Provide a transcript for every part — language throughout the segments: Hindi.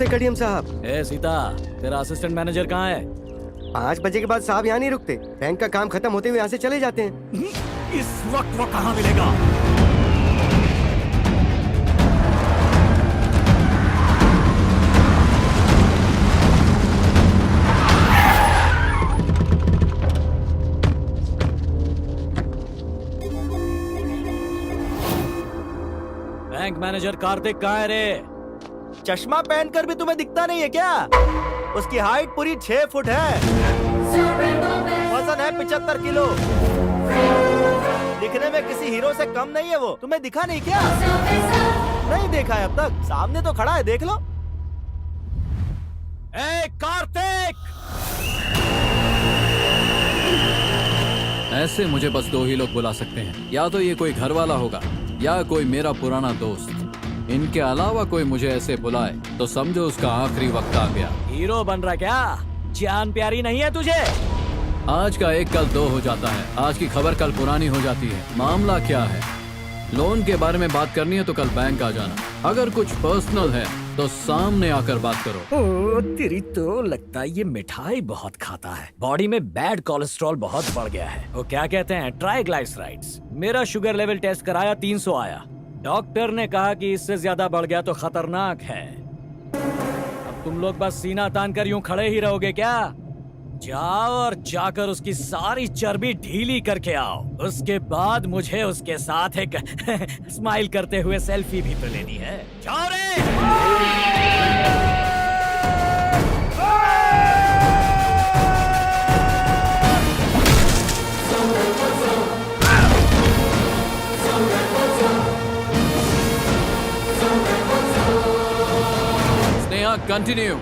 कडियम साहब। ए सीता, तेरा असिस्टेंट मैनेजर कहाँ है? 5 बजे के बाद साहब यहाँ नहीं रुकते। बैंक का काम खत्म होते हुए यहाँ से चले जाते हैं। इस वक्त वो कहाँ मिलेगा? बैंक मैनेजर कार्तिक कहाँ है रे? चश्मा पहनकर भी तुम्हें दिखता नहीं है क्या? उसकी हाइट पूरी 6 फुट है, वजन है 75 किलो। दिखने में किसी हीरो से कम नहीं है वो। तुम्हें दिखा नहीं क्या? नहीं देखा है अब तक? सामने तो खड़ा है, देख लो। ए कार्तिक! ऐसे मुझे बस 2 ही लोग बुला सकते हैं, या तो ये कोई घर वाला होगा या कोई मेरा पुराना दोस्त। इनके अलावा कोई मुझे ऐसे बुलाए तो समझो उसका आखिरी वक्त आ गया। हीरो बन रहा क्या? जान प्यारी नहीं है तुझे? आज का एक कल 2 हो जाता है। आज की खबर कल पुरानी हो जाती है। मामला क्या है? लोन के बारे में बात करनी है तो कल बैंक आ जाना। अगर कुछ पर्सनल है तो सामने आकर बात करो। ओ तेरी तो लगता है ये मिठाई बहुत खाता है। बॉडी में बैड कोलेस्ट्रॉल बहुत बढ़ गया है। वो क्या कहते हैं, ट्राइग्लाइसराइड्स। मेरा शुगर लेवल टेस्ट कराया, 300 आया। डॉक्टर ने कहा कि इससे ज्यादा बढ़ गया तो खतरनाक है। अब तुम लोग बस सीना तान कर यूं खड़े ही रहोगे क्या? जाओ और जाकर उसकी सारी चर्बी ढीली करके आओ। उसके बाद मुझे उसके साथ एक स्माइल करते हुए सेल्फी भी तो लेनी है। जाओ रे! स्नेहा कंटिन्यू।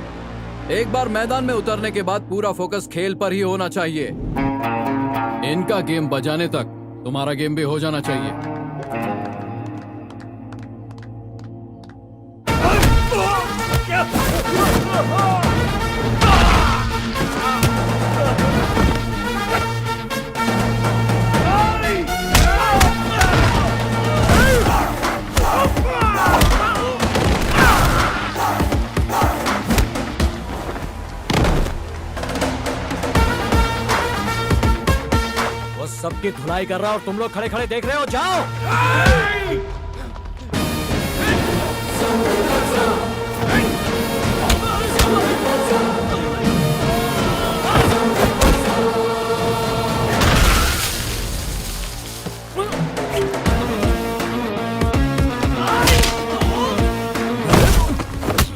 एक बार मैदान में उतरने के बाद पूरा फोकस खेल पर ही होना चाहिए। इनका गेम बजाने तक तुम्हारा गेम भी हो जाना चाहिए। सबकी धुलाई कर रहा और तुम लोग खड़े खड़े देख रहे हो। जाओ!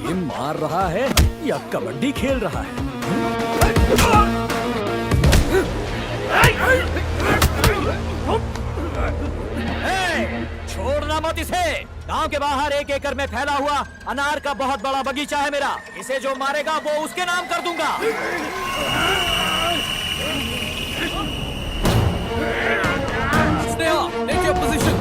ये मार रहा है या कबड्डी खेल रहा है? छोड़ना मत इसे। गांव के बाहर 1 एकड़ में फैला हुआ अनार का बहुत बड़ा बगीचा है मेरा। इसे जो मारेगा वो उसके नाम कर दूंगा। Sneha, take your position.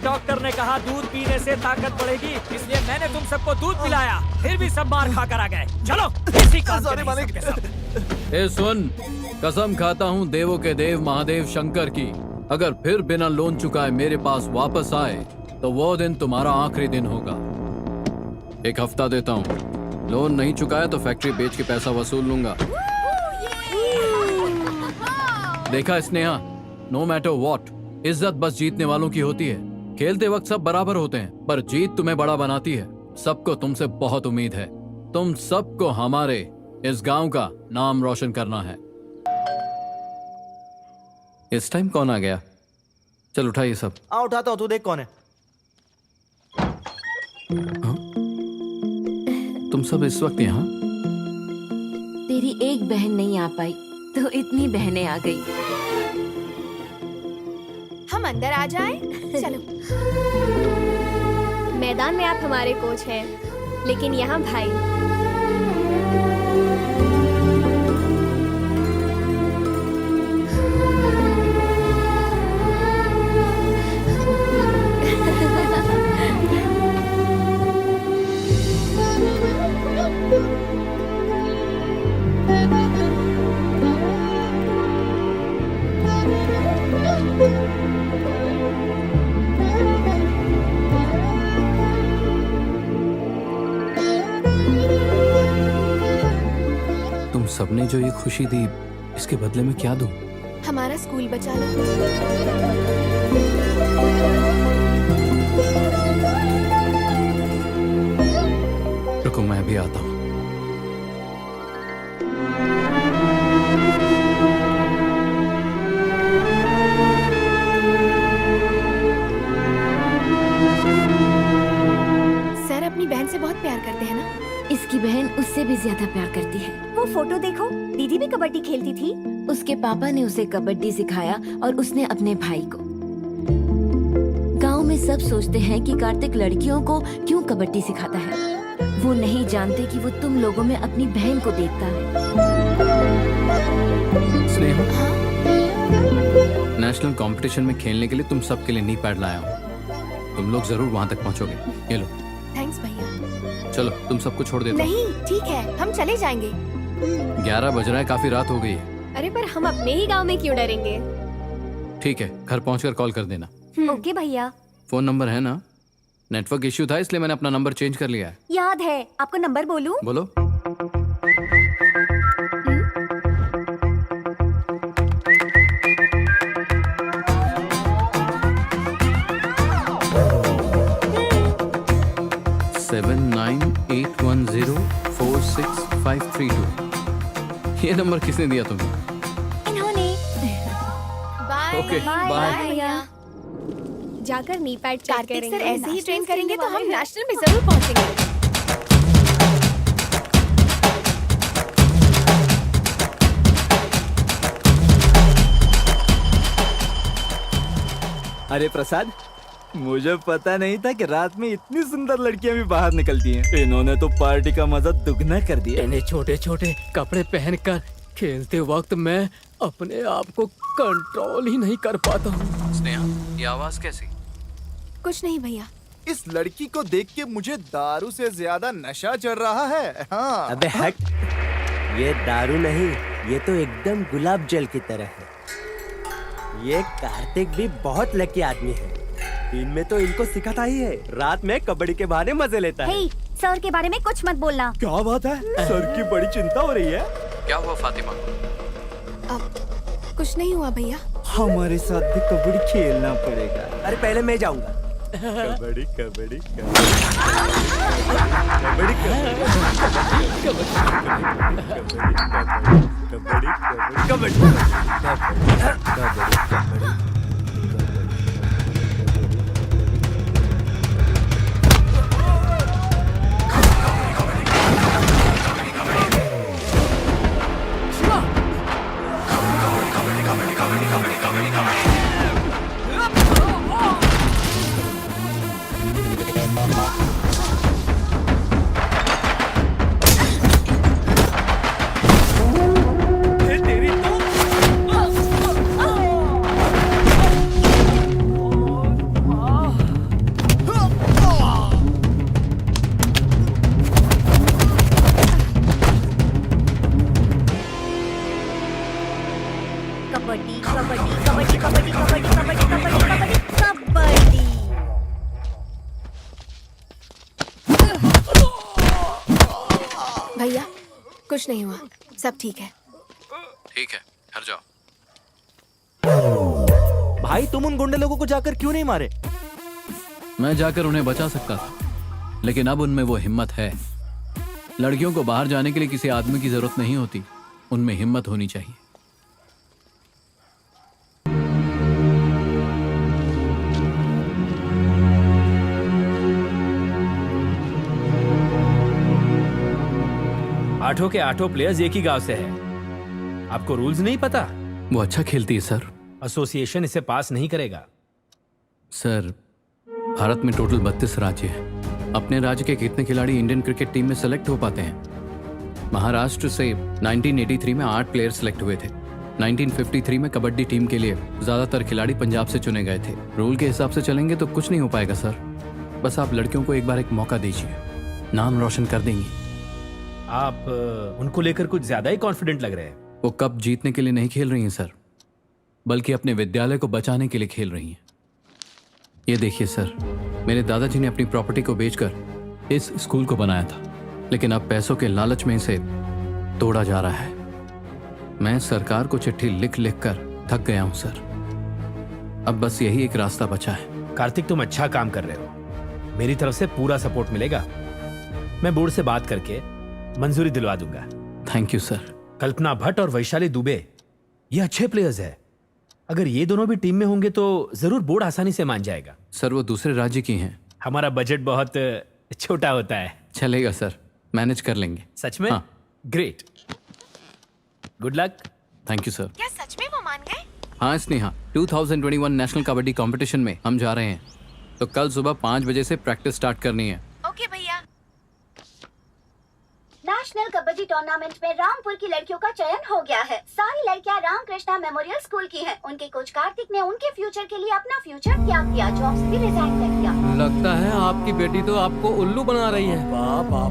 Doctor ने कहा दूध पीने से ताकत बढ़ेगी, इसलिए मैंने तुम सबको दूध पिलाया। फिर भी सब मार खा कर आ गए। चलो किसी काम के नहीं सबके सब। ए सुन, कसम खाता हूँ देवों के देव महादेव शंकर की, अगर फिर बिना लोन चुकाए मेरे पास वापस आए तो वो दिन तुम्हारा आखिरी दिन होगा। 1 हफ्ता देता हूँ। लोन नहीं चुकाया तो फैक्ट्री बेच के पैसा वसूल लूंगा। देखा स्नेहा, नो मैटर व्हाट, इज्जत बस जीतने वालों की होती है। खेलते वक्त सब बराबर होते हैं, पर जीत तुम्हें बड़ा बनाती है। सबको तुमसे बहुत उम्मीद है। तुम सबको हमारे इस गांव का नाम रोशन करना है। इस टाइम कौन आ गया? चल उठा ये सब। उठाता हूँ, तू देख कौन है। हाँ? तुम सब इस वक्त यहाँ? तेरी एक बहन नहीं आ पाई तो इतनी बहनें आ गई। हम अंदर आ जाएं? चलो। मैदान में आप हमारे कोच हैं, लेकिन यहाँ भाई। तुम सबने जो ये खुशी दी, इसके बदले में क्या दूं? हमारा स्कूल बचा लो। रुको, मैं भी आता हूँ। सर अपनी बहन से बहुत प्यार करते हैं ना? इसकी बहन उससे भी ज्यादा प्यार करती है। वो फोटो देखो, दीदी भी कबड्डी खेलती थी। उसके पापा ने उसे कबड्डी सिखाया और उसने अपने भाई को। गांव में सब सोचते हैं कि कार्तिक लड़कियों को क्यों कबड्डी सिखाता है। वो नहीं जानते कि वो तुम लोगों में अपनी बहन को देखता है। स्नेहा, नेशनल कंपटीशन में खेलने के लिए तुम सबके लिए नी पैड लाया हूँ। तुम लोग जरूर वहाँ तक पहुँचोगे। ये लो। थैंक्स भैया। चलो, तुम सबको छोड़ देता हूँ। नहीं ठीक है, हम चले जाएंगे। 11 बज रहा है, काफी रात हो गई है। अरे पर हम अपने ही गांव में क्यों डरेंगे? ठीक है, घर पहुंचकर कॉल कर देना। ओके भैया। फोन नंबर है ना? नेटवर्क इश्यू था इसलिए मैंने अपना नंबर चेंज कर लिया है। याद है, आपको नंबर बोलूं? बोलो। सेवन 9810465532। ये नंबर किसने दिया तुम्हें? इन्होंने। Bye okay, bye bye. भैया। जाकर नी पैड चेक कार्तिक करेंगे। सर ऐसे ही नेशनल ट्रेन करेंगे तो हम खेलने वाले हैं। नेशनल में जरूर पहुंचेंगे। अरे प्रसाद, मुझे पता नहीं था कि रात में इतनी सुंदर लड़कियां भी बाहर निकलती हैं। इन्होंने तो पार्टी का मजा दुगना कर दिया। इन्हें छोटे छोटे कपड़े पहनकर खेलते वक्त मैं अपने आप को कंट्रोल ही नहीं कर पाता हूँ। स्नेहा, ये आवाज कैसी? कुछ नहीं भैया। इस लड़की को देख के मुझे दारू से ज्यादा नशा चढ़ रहा है। हाँ। अबे हट, ये दारू नहीं, ये तो एकदम गुलाब जल की तरह है। ये कार्तिक भी बहुत लकी आदमी है। दिन में तो इनको सिखाता ही है, रात में कबड्डी के बहाने मजे लेता है। हे, सर के बारे में कुछ मत बोलना। क्या बात है? सर की बड़ी चिंता हो रही है। क्या हुआ फातिमा? अब कुछ नहीं हुआ भैया। हमारे साथ भी कबड्डी खेलना पड़ेगा। अरे पहले मैं जाऊंगा। कबड्डी कबड्डी कबड्डी कबड्डी कबड्डी कबड्डी कबड्डी कबड्डी कबड्डी कबड्डी कबड्डी। भैया कुछ नहीं हुआ, सब ठीक है। ठीक है, घर जाओ। भाई, तुम उन गुंडे लोगों को जाकर क्यों नहीं मारे? मैं जाकर उन्हें बचा सकता था, लेकिन अब उनमें वो हिम्मत है। लड़कियों को बाहर जाने के लिए किसी आदमी की जरूरत नहीं होती, उनमें हिम्मत होनी चाहिए। आठों के आठों प्लेयर्स एक ही गांव से हैं। आपको रूल्स नहीं पता? वो अच्छा खेलती है सर। एसोसिएशन इसे पास नहीं करेगा। सर, भारत में टोटल 32 राज्य हैं। अपने राज्य के कितने खिलाड़ी इंडियन क्रिकेट टीम में सेलेक्ट हो पाते हैं? महाराष्ट्र से 1983 में 8 प्लेयर सेलेक्ट हुए थे। 1953 में कबड्डी टीम के लिए ज्यादातर खिलाड़ी पंजाब से चुने गए थे। रूल के हिसाब से चलेंगे तो कुछ नहीं हो पाएगा सर। बस आप लड़कियों को एक बार एक मौका दीजिए, नाम रोशन कर देंगी। आप उनको लेकर कुछ ज्यादा ही कॉन्फिडेंट लग रहे हैं। वो कप जीतने के लिए नहीं खेल रही हैं सर, बल्कि अपने विद्यालय को बचाने के लिए खेल रही हैं। ये देखिए सर, मेरे दादाजी ने अपनी प्रॉपर्टी को बेचकर इस स्कूल को बनाया था, लेकिन अब पैसों के लालच में इसे तोड़ा जा रहा है। मैं सरकार को चिट्ठी लिख लिख कर थक गया हूं सर। अब बस यही एक रास्ता बचा है। कार्तिक, तुम अच्छा काम कर रहे हो। मेरी तरफ से पूरा सपोर्ट मिलेगा। मैं बोर्ड से बात करके मंजूरी दिलवा दूंगा। Thank you sir. Kalpana Bhatt और वैशाली दुबे ये अच्छे प्लेयर्स हैं। अगर ये दोनों भी टीम में होंगे तो जरूर बोर्ड आसानी से मान जाएगा। सर वो दूसरे राज्य की हैं। हमारा बजट बहुत छोटा होता है। चलेगा सर, मैनेज कर लेंगे। सच में? हाँ। Great, good luck. Thank you sir. क्या सच में वो मान गए? हाँ स्नेहा, 2021 नेशनल कबड्डी कंपटीशन में हम जा रहे हैं, तो कल सुबह 5 बजे से प्रैक्टिस स्टार्ट करनी है। ओके भैया। नेशनल कबड्डी टूर्नामेंट में रामपुर की लड़कियों का चयन हो गया है। सारी लड़कियां रामकृष्णा मेमोरियल स्कूल की हैं। उनके कोच कार्तिक ने उनके फ्यूचर के लिए अपना फ्यूचर त्याग दिया, जॉब से भी रिजाइन कर दिया। लगता है आपकी बेटी तो आपको उल्लू बना रही है। पापा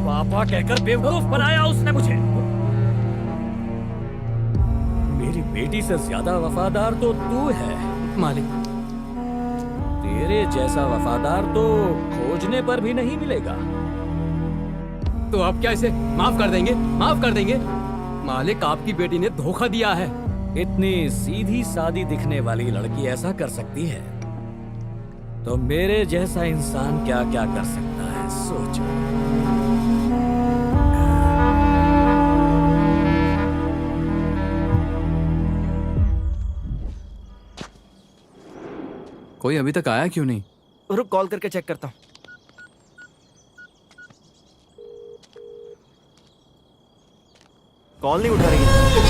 पापा कहकर बेवकूफ बनाया उसने मुझे। मेरी बेटी से ज्यादा वफादार तो तू है मालिक। तेरे जैसा वफादार तो खोजने पर भी नहीं मिलेगा। तो आप क्या इसे माफ कर देंगे? माफ कर देंगे? मालिक, आपकी बेटी ने धोखा दिया है। इतनी सीधी सादी दिखने वाली लड़की ऐसा कर सकती है तो मेरे जैसा इंसान क्या क्या कर सकता है, सोचो। कोई अभी तक आया क्यों नहीं? रुक, कॉल करके चेक करता हूँ। कॉल नहीं उठा रही है।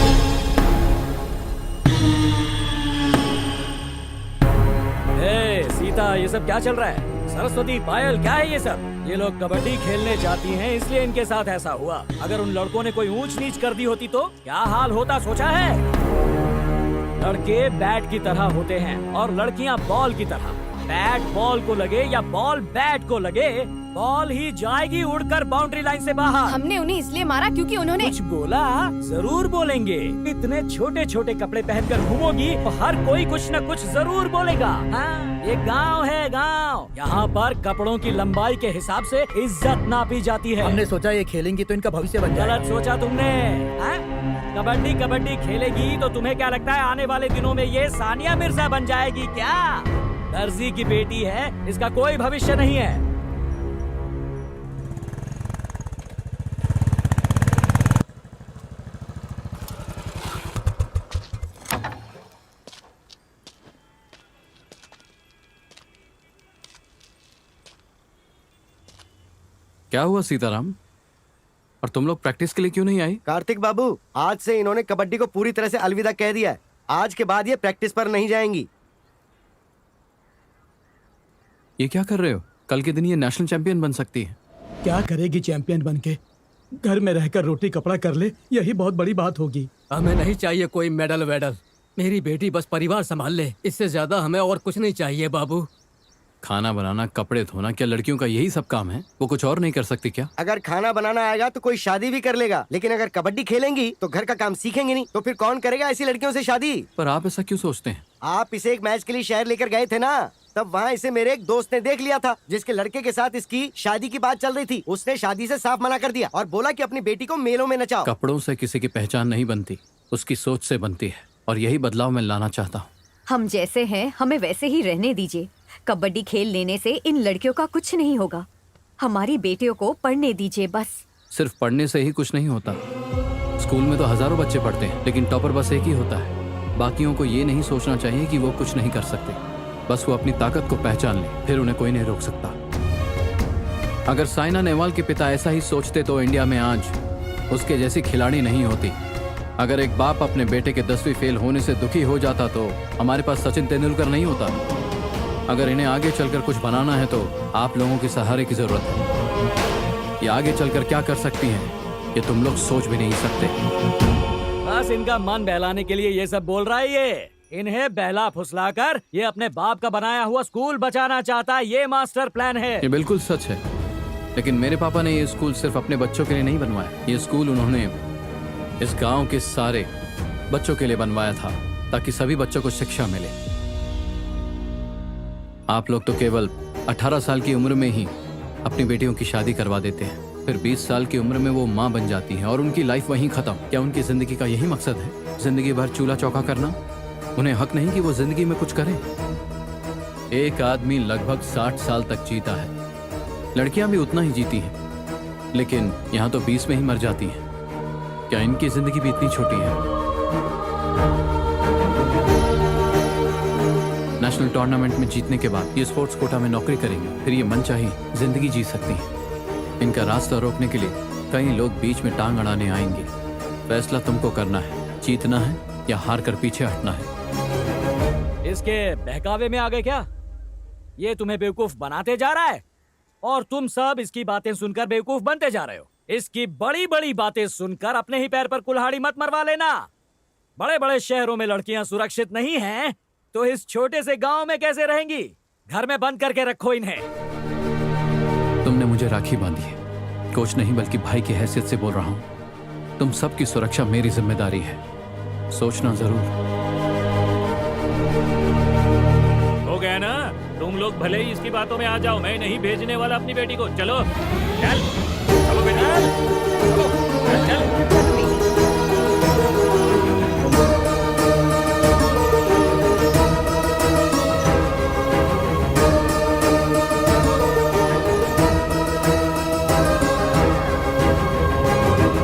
सीता, ये सब क्या चल रहा है? सरस्वती, पायल, क्या है ये सब? ये लोग कबड्डी खेलने जाती हैं, इसलिए इनके साथ ऐसा हुआ। अगर उन लड़कों ने कोई ऊंच नीच कर दी होती तो क्या हाल होता, सोचा है? लड़के बैट की तरह होते हैं और लड़कियां बॉल की तरह। बैट बॉल को लगे या बॉल बैट को लगे, बॉल ही जाएगी उड़कर बाउंड्री लाइन से बाहर। हमने उन्हें इसलिए मारा क्योंकि उन्होंने कुछ बोला? जरूर बोलेंगे। इतने छोटे छोटे कपड़े पहनकर घूमोगी तो हर कोई कुछ न कुछ जरूर बोलेगा। हाँ, ये गांव है, गांव। यहाँ पर कपड़ों की लंबाई के हिसाब से इज्जत नापी जाती है। हमने सोचा ये खेलेंगी तो इनका भविष्य बन जाएगा। गलत सोचा तुमने। हाँ? कबड्डी कबड्डी खेलेगी तो तुम्हें क्या लगता है आने वाले दिनों में ये सानिया मिर्जा बन जाएगी क्या? दर्जी की बेटी है, इसका कोई भविष्य नहीं है। क्या हुआ सीताराम? और तुम लोग प्रैक्टिस के लिए क्यों नहीं आई? कार्तिक बाबू, आज से इन्होंने कबड्डी को पूरी तरह से अलविदा कह दिया है। आज के बाद ये प्रैक्टिस पर नहीं जाएंगी। ये क्या कर रहे हो? कल के दिन ये नेशनल चैंपियन बन सकती है। क्या करेगी चैंपियन बनके? घर में रहकर रोटी कपड़ा कर ले, यही बहुत बड़ी बात होगी। हमें नहीं चाहिए कोई मेडल वेडल। मेरी बेटी बस परिवार संभाल ले, इससे ज्यादा हमें और कुछ नहीं चाहिए बाबू। खाना बनाना, कपड़े धोना, क्या लड़कियों का यही सब काम है? वो कुछ और नहीं कर सकती क्या? अगर खाना बनाना आएगा तो कोई शादी भी कर लेगा, लेकिन अगर कबड्डी खेलेंगी तो घर का काम सीखेंगे नहीं, तो फिर कौन करेगा ऐसी लड़कियों से शादी? पर आप ऐसा क्यों सोचते हैं? आप इसे एक मैच के लिए शहर लेकर गए थे ना, तब वहाँ इसे मेरे एक दोस्त ने देख लिया था, जिसके लड़के के साथ इसकी शादी की बात चल रही थी। उसने शादी से साफ मना कर दिया और बोला कि अपनी बेटी को मेलों में नचाओ। कपड़ों से किसी की पहचान नहीं बनती, उसकी सोच से बनती है, और यही बदलाव मैं लाना चाहता हूँ। हम जैसे हैं हमें वैसे ही रहने दीजिए। कबड्डी खेल लेने से इन लड़कियों का कुछ नहीं होगा। हमारी बेटियों को पढ़ने दीजिए बस। सिर्फ पढ़ने से ही कुछ नहीं होता। स्कूल में तो हजारों बच्चे पढ़ते हैं, लेकिन टॉपर बस एक ही होता है। बाकियों को ये नहीं सोचना चाहिए कि वो कुछ नहीं कर सकते। बस वो अपनी ताकत को पहचान ले, फिर उन्हें कोई नहीं रोक सकता। अगर साइना नेहवाल के पिता ऐसा ही सोचते तो इंडिया में आज उसके जैसी खिलाड़ी नहीं होती। अगर एक बाप अपने बेटे के 10वीं फेल होने से दुखी हो जाता तो हमारे पास सचिन तेंदुलकर नहीं होता। अगर इन्हें आगे चलकर कुछ बनाना है तो आप लोगों के सहारे की जरूरत है। ये आगे चलकर क्या कर सकती हैं, ये तुम लोग सोच भी नहीं सकते। बस इनका मन बहलाने के लिए ये सब बोल रहा है। ये इन्हें बहला फुसलाकर ये अपने बाप का बनाया हुआ स्कूल बचाना चाहता है। ये मास्टर प्लान है। ये बिल्कुल सच है। लेकिन मेरे पापा ने ये स्कूल सिर्फ अपने बच्चों के लिए नहीं बनवाया। ये स्कूल उन्होंने इस गांव के सारे बच्चों के लिए बनवाया था, ताकि सभी बच्चों को शिक्षा मिले। आप लोग तो केवल 18 साल की उम्र में ही अपनी बेटियों की शादी करवा देते हैं, फिर 20 साल की उम्र में वो माँ बन जाती हैं और उनकी लाइफ वहीं खत्म। क्या उनकी जिंदगी का यही मकसद है, जिंदगी भर चूल्हा चौका करना? उन्हें हक नहीं कि वो जिंदगी में कुछ करें? एक आदमी लगभग 60 साल तक जीता है, लड़कियां भी उतना ही जीती हैं, लेकिन यहाँ तो 20 में ही मर जाती हैं। क्या इनकी जिंदगी भी इतनी छोटी है? नेशनल टूर्नामेंट में जीतने के बाद ये स्पोर्ट्स कोटा में नौकरी करेंगे, फिर ये मनचाही जिंदगी जी सकती हैं। इनका रास्ता रोकने के लिए कई लोग बीच में टांग अड़ाने आएंगे। फैसला तुमको करना है, जीतना है या हार कर पीछे हटना है। इसके बहकावे में आ गए क्या? ये तुम्हें बेवकूफ बनाते जा रहा है और तुम सब इसकी बातें सुनकर बेवकूफ बनते जा रहे हो। इसकी बड़ी बड़ी बातें सुनकर अपने ही पैर पर कुल्हाड़ी मत मरवा लेना। बड़े बड़े शहरों में लड़कियां सुरक्षित नहीं हैं, तो इस छोटे से गांव में कैसे रहेंगी? घर में बंद करके रखो इन्हें। तुमने मुझे राखी बांधी है, कोच नहीं बल्कि भाई की हैसियत से बोल रहा हूँ। तुम सबकी सुरक्षा मेरी जिम्मेदारी है, सोचना जरूर। हो गया ना? तुम लोग भले ही इसकी बातों में आ जाओ, मैं नहीं भेजने वाला अपनी बेटी को। चलो चल, चलो बेटा, चलो चल।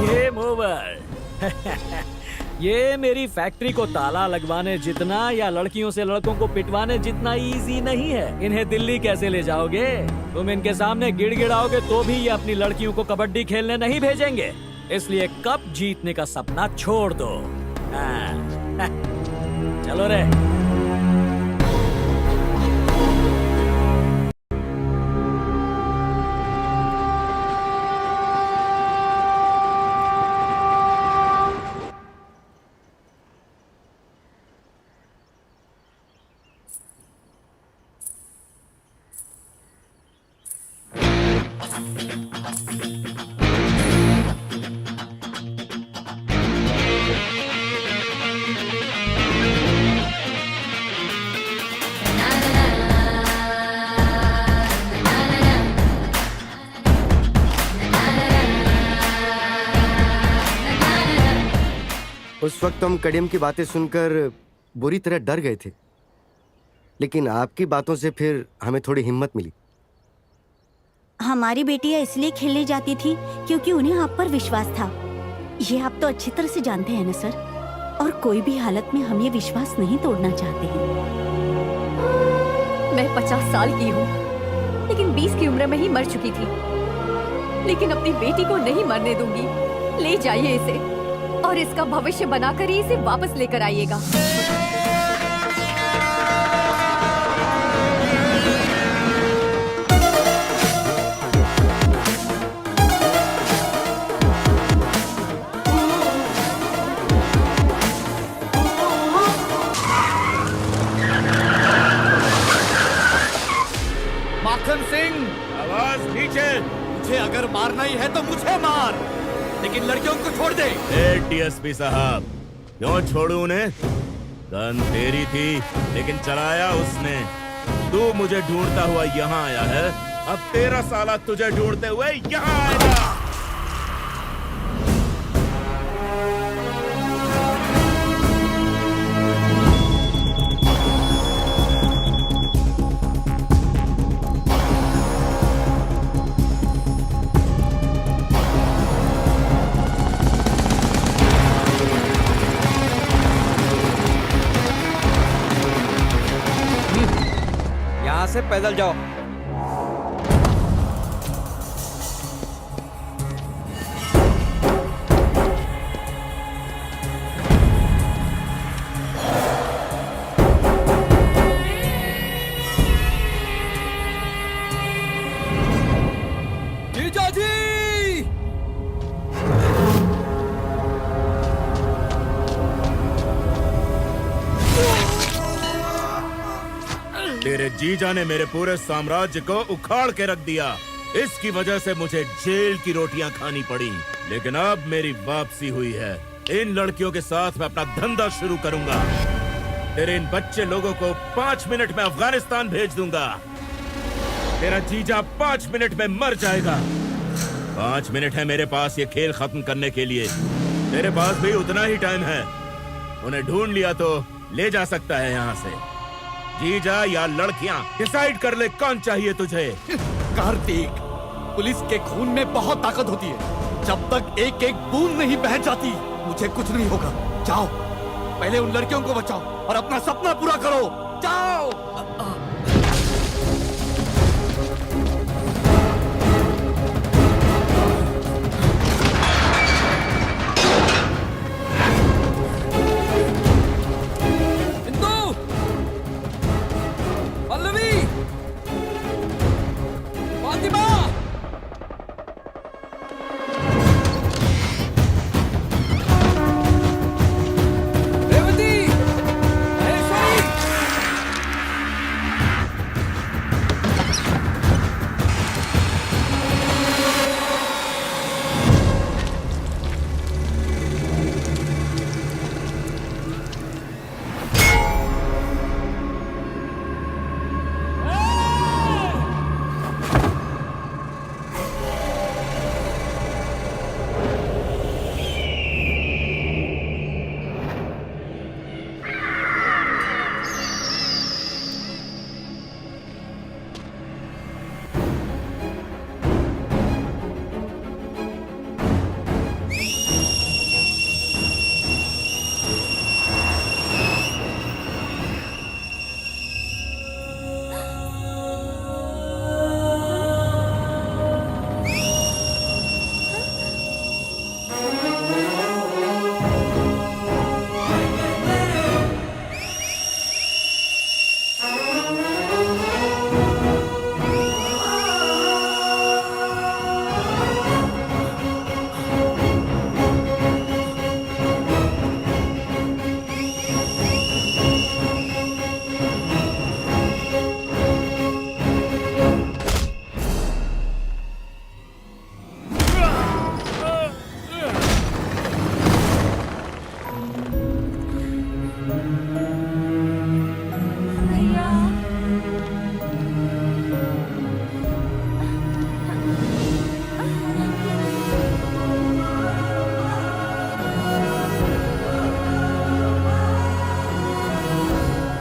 Game over. ये मेरी फैक्ट्री को ताला लगवाने जितना या लड़कियों से लड़कों को पिटवाने जितना इजी नहीं है। इन्हें दिल्ली कैसे ले जाओगे? तुम इनके सामने गिड़गिड़ाओगे तो भी ये अपनी लड़कियों को कबड्डी खेलने नहीं भेजेंगे। इसलिए कप जीतने का सपना छोड़ दो। चलो रे। उस वक्त हम कड़ियम की बातें सुनकर बुरी तरह डर गए थे, लेकिन आपकी बातों से फिर हमें थोड़ी हिम्मत मिली। हमारी बेटियां इसलिए खेलने जाती थी क्योंकि उन्हें आप पर विश्वास था। ये आप तो अच्छी तरह से जानते हैं ना सर, और कोई भी हालत में हम ये विश्वास नहीं तोड़ना चाहते हैं। मैं 50 साल की हूँ, लेकिन 20 की उम्र में ही मर चुकी थी। लेकिन अपनी बेटी को नहीं मरने दूंगी। ले जाइए इसे और इसका भविष्य बनाकर ही इसे वापस लेकर आइएगा। माखन सिंह, आवाज नीचे। मुझे अगर मारना ही है तो मुझे मार, लेकिन लड़कियों को छोड़ दे। डीएसपी साहब, क्यों छोड़ू उन्हें? गन तेरी थी, लेकिन चलाया उसने। तू मुझे ढूंढता हुआ यहाँ आया है, अब तेरा साला तुझे ढूंढते हुए यहाँ आएगा। से पैदल जाओ। जीजा जी, तेरे जीजा ने मेरे पूरे साम्राज्य को उखाड़ के रख दिया। इसकी वजह से मुझे जेल की रोटियां खानी पड़ी, लेकिन अब मेरी वापसी हुई है। इन लड़कियों के साथ मैं अपना धंधा शुरू करूंगा। तेरे इन बच्चे लोगों को 5 मिनट में अफगानिस्तान भेज दूंगा। तेरा जीजा 5 मिनट में मर जाएगा। 5 मिनट है मेरे पास ये खेल खत्म करने के लिए। तेरे पास भी उतना ही टाइम है। उन्हें ढूंढ लिया तो ले जा सकता है यहाँ से। जीजा या लड़कियां, डिसाइड कर ले कौन चाहिए तुझे। कार्तिक, पुलिस के खून में बहुत ताकत होती है। जब तक एक एक बूंद नहीं बह जाती, मुझे कुछ नहीं होगा। जाओ, पहले उन लड़कियों को बचाओ और अपना सपना पूरा करो। जाओ।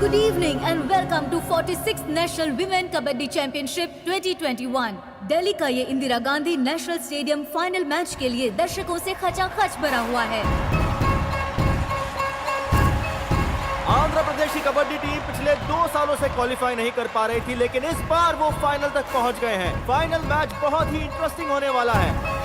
Good evening and welcome to 46th National Women Kabaddi Championship 2021। Delhi का ये Indira Gandhi national stadium final match के लिए दर्शकों से खचाखच भरा हुआ है। आंध्र प्रदेश की कबड्डी टीम पिछले 2 सालों से क्वालिफाई नहीं कर पा रही थी, लेकिन इस बार वो फाइनल तक पहुंच गए हैं। फाइनल मैच बहुत ही इंटरेस्टिंग होने वाला है।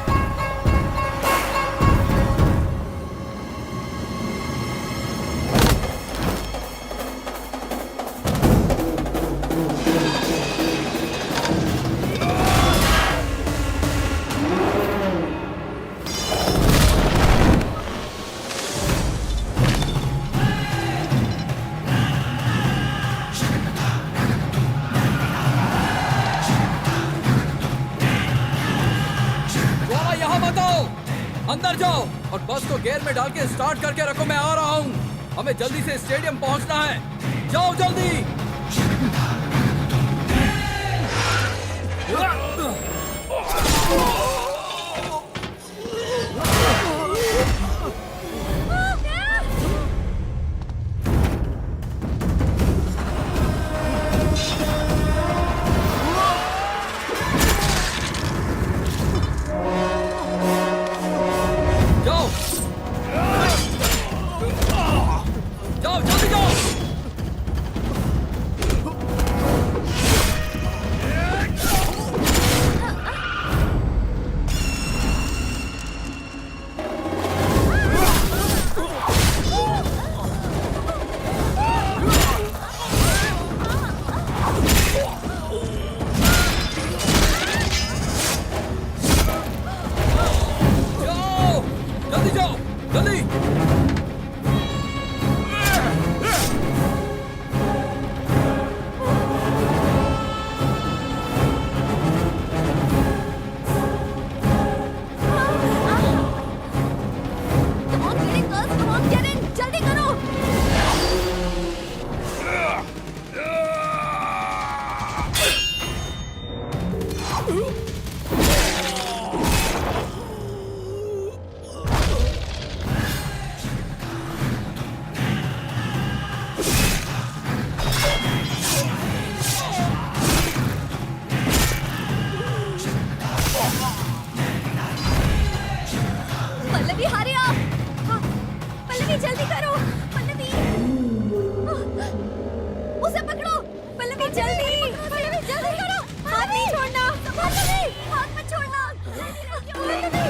अंदर जाओ और बस को गियर में डाल के स्टार्ट करके रखो, मैं आ रहा हूँ। हमें जल्दी से स्टेडियम पहुँचना है, जाओ जल्दी। Come on, get in, girls. Come on, get in. जल्दी करो. Pallavi, hurry up. पल्लवी, जल्दी करो. पल्लवी, उसे पकड़ो. पल्लवी, जल्दी. पल्लवी, जल्दी करो. हाथ नहीं छोड़ना. पल्लवी, हाथ मत छोड़ना. पल्लवी.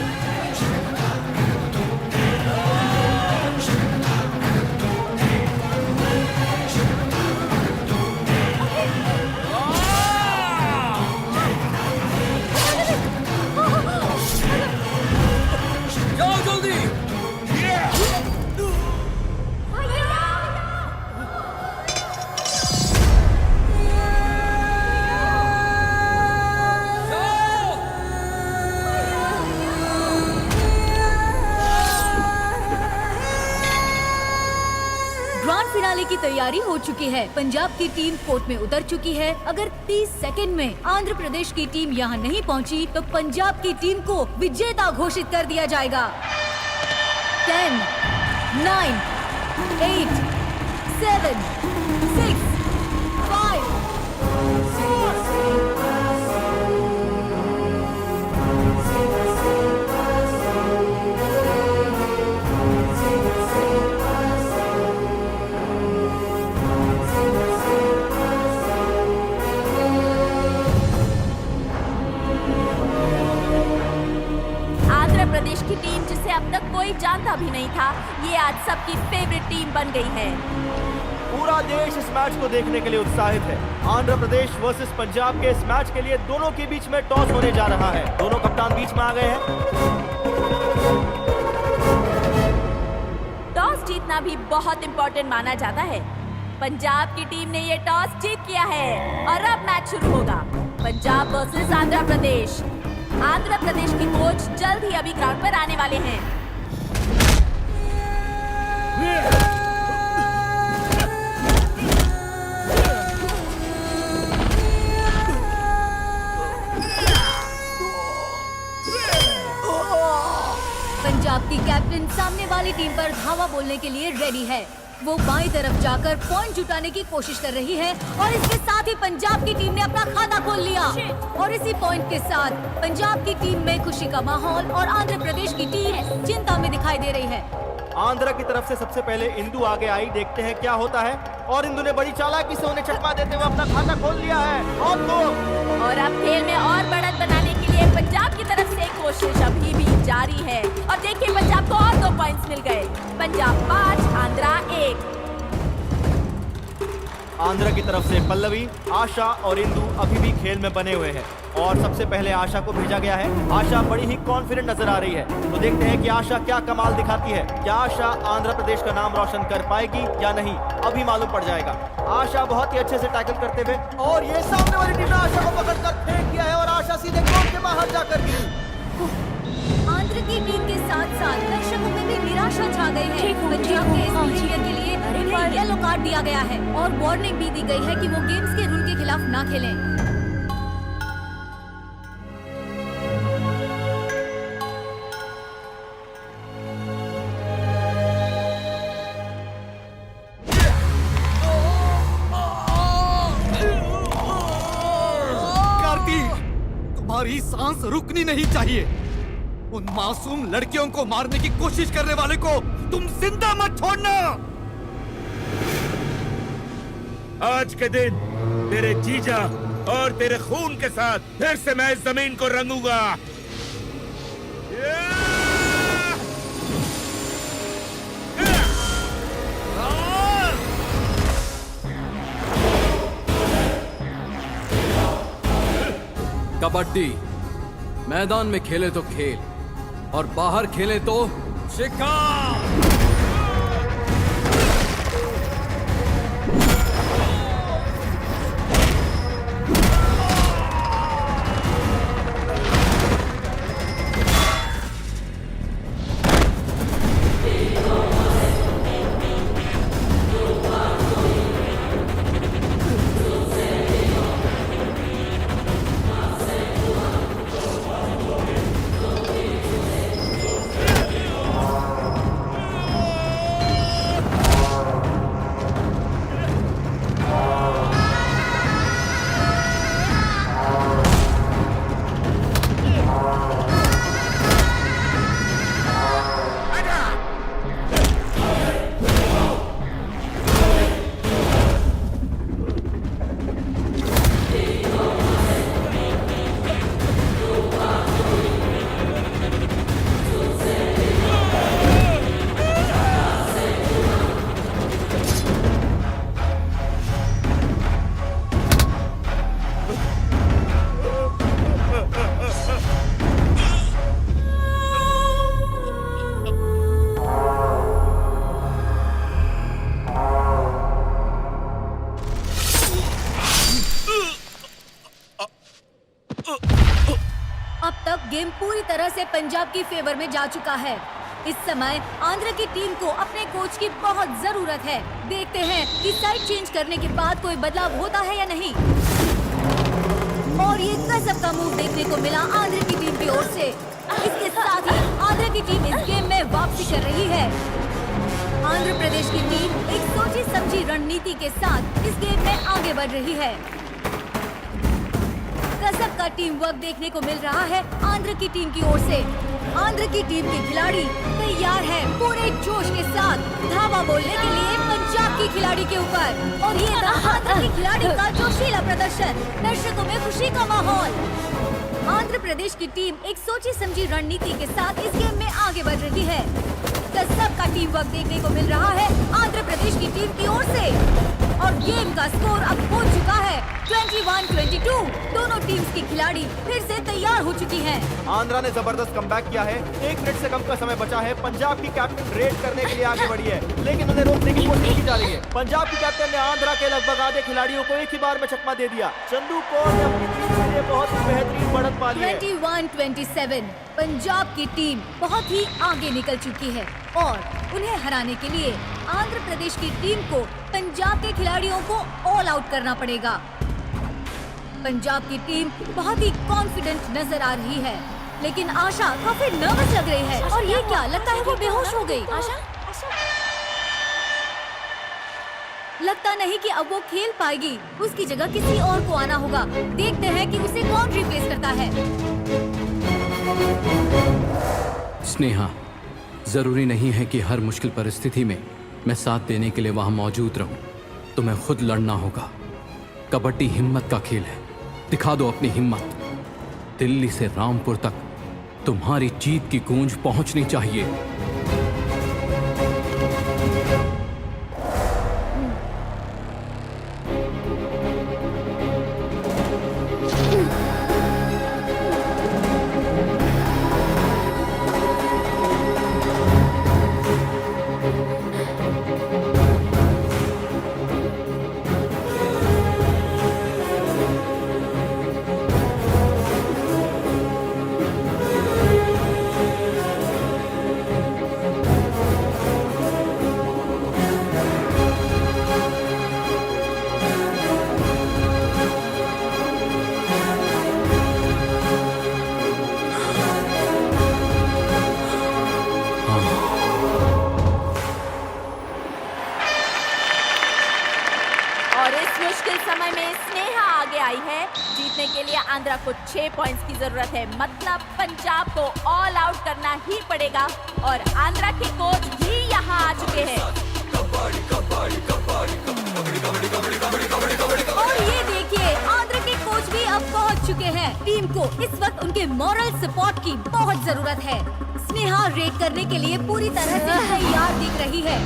जाओ जल्दी. ग्रैंड फिनाले की तैयारी हो चुकी है. पंजाब की टीम कोर्ट में उतर चुकी है. अगर 30 सेकंड में आंध्र प्रदेश की टीम यहाँ नहीं पहुँची तो पंजाब की टीम को विजेता घोषित कर दिया जाएगा. 10, 9, 8, 7, 6, 5, 4. आंध्र प्रदेश की टीम, जिसे अब तक कोई जानता भी नहीं था, ये आज सबकी फेवरेट टीम बन गई है. पूरा देश इस मैच को देखने के लिए उत्साहित है. आंध्र प्रदेश वर्सेस पंजाब के इस मैच के लिए दोनों के बीच में टॉस होने जा रहा है. दोनों कप्तान बीच में आ गए हैं. टॉस जीतना भी बहुत इम्पोर्टेंट माना जाता है. पंजाब की टीम ने ये टॉस जीत लिया है और अब मैच शुरू होगा. पंजाब वर्सेस आंध्र प्रदेश. आंध्र प्रदेश की कोच जल्द ही अभी ग्राउंड पर आने वाले हैं. पंजाब की कैप्टन सामने वाली टीम पर धावा बोलने के लिए रेडी है. वो बाईं तरफ जाकर पॉइंट जुटाने की कोशिश कर रही है और इसके साथ ही पंजाब की टीम ने अपना खाता खोल लिया. और इसी पॉइंट के साथ पंजाब की टीम में खुशी का माहौल और आंध्र प्रदेश की टीम चिंता में दिखाई दे रही है. आंध्र की तरफ से सबसे पहले इंदु आगे आई. देखते हैं क्या होता है. और इंदु ने बड़ी चालाकी से उन्हें चकमा देते हुए अपना खाता खोल लिया है. और अब खेल में और बढ़त बनाने के लिए पंजाब की तरफ से कोशिश अभी भी जारी है. और देखिए, पंजाब को और 2 पॉइंट्स मिल गए. पंजाब 5, आंध्रा 1. आंध्र की तरफ से पल्लवी, आशा और इंदु अभी भी खेल में बने हुए हैं. और सबसे पहले आशा को भेजा गया है. आशा बड़ी ही कॉन्फिडेंट नजर आ रही है. तो देखते हैं कि आशा क्या कमाल दिखाती है. क्या आशा आंध्र प्रदेश का नाम रोशन कर पाएगी या नहीं, अभी मालूम पड़ जाएगा. आशा बहुत ही अच्छे से टैकल करते हुए, और ये सामने वाली टीम ने आशा को पकड़कर फेंक दिया है और आशा सीधे कोर्ट के बाहर जाकर गिरी. आंध्र की टीम के साथ साथ दर्शकों में भी निराशा छा गई है. पंजाब के इस बिहेवियर के लिए उन्हें येलो कार्ड दिया गया है और वार्निंग भी दी गई है कि वो गेम्स के रूल के खिलाफ ना खेलें. तुम्हारी सांस रुकनी नहीं चाहिए. उन मासूम लड़कियों को मारने की कोशिश करने वाले को तुम जिंदा मत छोड़ना. आज के दिन तेरे जीजा और तेरे खून के साथ फिर से मैं इस जमीन को रंगूंगा. कबड्डी मैदान में खेले तो खेल और बाहर खेले तो शिकार. गेम पूरी तरह से पंजाब की फेवर में जा चुका है। इस समय आंध्र की टीम को अपने कोच की बहुत जरूरत है। देखते हैं कि साइड चेंज करने के बाद कोई बदलाव होता है या नहीं। और ये गजब का मूव देखने को मिला आंध्र की टीम की ओर से। इसके साथ ही आंध्र की टीम इस गेम में वापसी कर रही है। आंध्र प्रदेश की टीम एक सोची समझी रणनीति के साथ इस गेम में आगे बढ़ रही है। गजब का टीम वर्क देखने को मिल रहा है आंध्र की टीम की ओर से। आंध्र की टीम के खिलाड़ी तैयार हैं पूरे जोश के साथ धावा बोलने के लिए पंजाब की खिलाड़ी के ऊपर। और ये था आंध्र की खिलाड़ी का जोशीला प्रदर्शन, दर्शकों में खुशी का माहौल। आंध्र प्रदेश की टीम एक सोची समझी रणनीति के साथ इस गेम में आगे बढ़ रही है। गजब का टीम वर्क देखने को मिल रहा है आंध्र प्रदेश की टीम की ओर से। और गेम का स्कोर अब हो चुका है 21-22। दोनों टीम्स की खिलाड़ी फिर से तैयार हो चुकी हैं। आंध्रा ने जबरदस्त कमबैक किया है। 1 मिनट से कम का समय बचा है। पंजाब की कैप्टन रेड करने के लिए आगे बढ़ी है, लेकिन उन्हें रोकने की कोशिश की जा रही है। पंजाब की कैप्टन ने आंध्रा के लगभग आधे खिलाड़ियों को एक ही बार में चकमा दे दिया। चंदू कौर ने अपनी टीम के लिए बहुत ही बेहतरीन बढ़त पा ली है। 21-27 पंजाब की टीम बहुत ही आगे निकल चुकी है और उन्हें हराने के लिए आंध्र प्रदेश की टीम को पंजाब के खिलाड़ियों को ऑल आउट करना पड़ेगा। पंजाब की टीम बहुत ही कॉन्फिडेंट नजर आ रही है, लेकिन आशा काफी नर्वस लग रही है। और ये क्या लगता है वो बेहोश हो गई। आशा लगता नहीं कि अब वो खेल पाएगी। उसकी जगह किसी और को आना होगा। देखते हैं कि उसे कौन रिप्लेस करता है। स्नेहा, जरूरी नहीं है कि हर मुश्किल परिस्थिति में मैं साथ देने के लिए वहां मौजूद रहूं। तुम्हें खुद लड़ना होगा। कबड्डी हिम्मत का खेल है। दिखा दो अपनी हिम्मत। दिल्ली से रामपुर तक तुम्हारी जीत की गूंज पहुंचनी चाहिए। जीतने के लिए आंध्रा को 6 पॉइंट्स की जरूरत है। मतलब पंजाब को ऑल आउट करना ही पड़ेगा। और आंध्रा के कोच भी यहाँ आ चुके हैं। और ये देखिए, आंध्रा के कोच भी अब पहुँच चुके हैं। टीम को इस वक्त उनके मॉरल सपोर्ट की बहुत जरूरत है। स्नेहा रेड करने के लिए पूरी तरह से तैयार दिख रही है।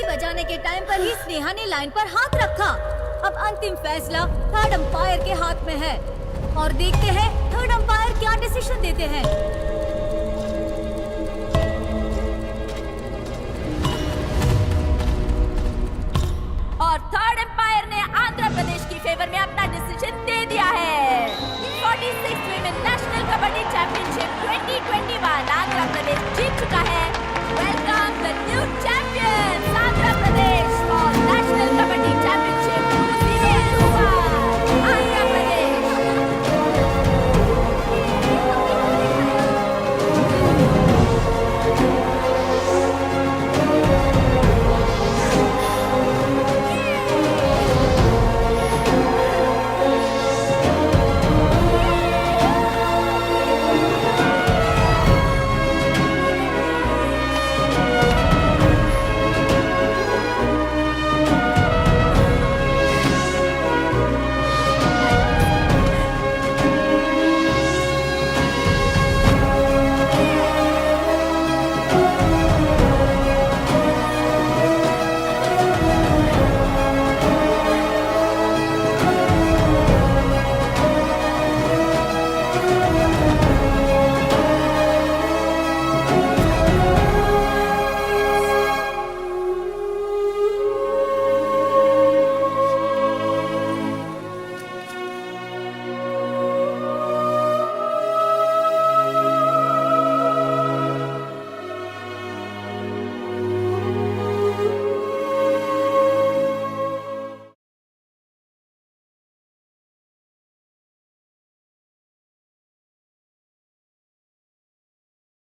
बजाने के टाइम पर ही स्नेहा ने लाइन पर हाथ रखा। अब अंतिम फैसला थर्ड अंपायर के हाथ में है और देखते हैं थर्ड अंपायर क्या डिसीजन देते हैं।